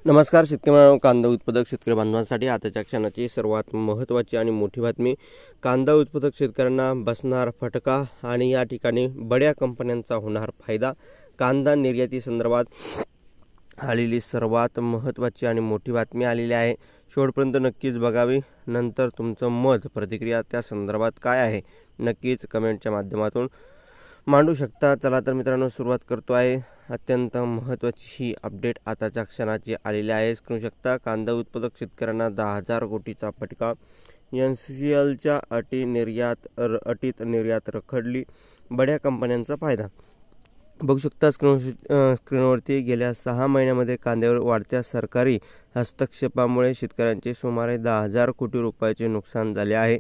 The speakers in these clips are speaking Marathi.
नमस्कार शेतकरी मित्रांनो, कांदा उत्पादक शेतकरी बांधवांसाठी आताच्या क्षणाची सर्वात महत्त्वाची आणि मोठी बातमी. कांदा उत्पादक शेतकऱ्यांना बसणार फटका आणि या ठिकाणी बड्या कंपन्यांचा होणार फायदा. कांदा निर्याती संदर्भात आलेली सर्वात महत्त्वाची आणि मोठी बातमी आलेली आहे. शेवटपर्यंत नक्कीच बघावी. नंतर तुमचं मत प्रतिक्रिया त्या संदर्भात काय आहे नक्कीच कमेंटच्या माध्यमातून मांडू शकता. चला तर मित्रांनो, सुरुवात करतो आहे. अत्यंत महत्त्वाची ही अपडेट आताच्या क्षणाची आलेली आहे. करू शकता कांदा उत्पादक शेतकऱ्यांना 10,000 कोटीचा फटका. NCLच्या अटीत निर्यात रखडली, बड्या कंपन्यांचा फायदा. बघू शकता स्क्रीनवरती गेल्या 6 महिन्यामध्ये कांद्यावर वाढत्या सरकारी हस्तक्षेपामुळे शेतकऱ्यांचे सुमारे 10,000 कोटी रुपयाचे नुकसान झाले आहे.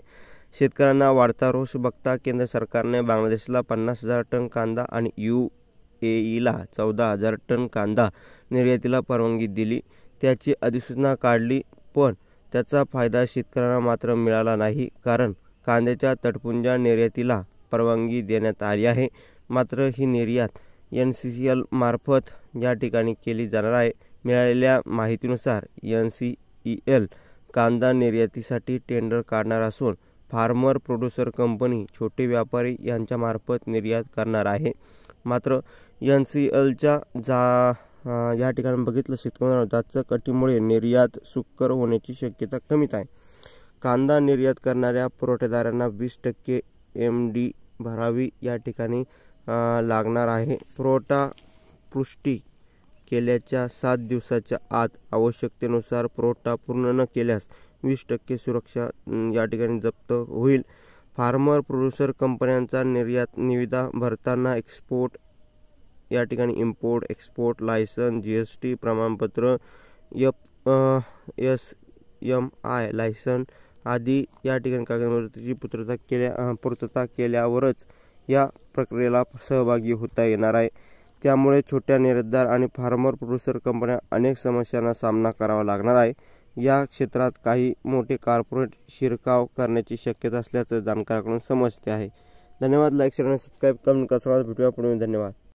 शेतकऱ्यांना वाढता रोष बघता केंद्र सरकारने बांगलादेशला 50,000 टन कांदा आणि UAEला 14,000 टन कांदा निर्यातीला परवानगी दिली. त्याची अधिसूचना काढली, पण त्याचा फायदा शेतकऱ्यांना मात्र मिळाला नाही, कारण कांद्याच्या तटपुंजा निर्यातीला परवानगी देण्यात आली आहे. मात्र ही निर्यात NCL मार्फत या ठिकाणी केली जाणार आहे. मिळालेल्या माहितीनुसार NCL कांदा निर्यातीसाठी टेंडर काढणार असून फार्मर प्रोड्युसर कंपनी, छोटे व्यापारी यांच्या मार्फत निर्यात करणार आहे. मात्र NCLच्या या ठिकाणी बघितलं शेतकऱ्यांना जाचक अटीमुळे निर्यात सुकर होण्याची शक्यता कमीच आहे. कांदा निर्यात करणाऱ्या पुरवठेदारांना 20% MD भरावी या ठिकाणी लागणार आहे. पुरवठा पुष्टी केल्याच्या 7 दिवसाच्या आत आवश्यकतेनुसार पुरवठा पूर्ण न केल्यास 20% सुरक्षा या ठिकाणी जप्त होईल. फार्मर प्रोड्युसर कंपन्यांचा निर्यात निविदा भरताना या ठिकाणी इम्पोर्ट एक्सपोर्ट लायसन, GST प्रमाणपत्र, FSMI लायसन आदी या ठिकाणी कागदपत्रांची पूर्तता केल्यावरच या प्रक्रियेला सहभागी होता येणार आहे. त्यामुळे छोट्या निर्यातदार आणि फार्मर प्रोड्युसर कंपन्या अनेक समस्यांना सामना करावा लागणार आहे. या क्षेत्रात काही मोठे कॉर्पोरेट शिरकाव करण्याची शक्यता असल्याचं जाणकारांकडून समजते आहे. धन्यवाद. लाईक, शेअर आणि सबस्क्राईब करून भेटूया पुढे. धन्यवाद.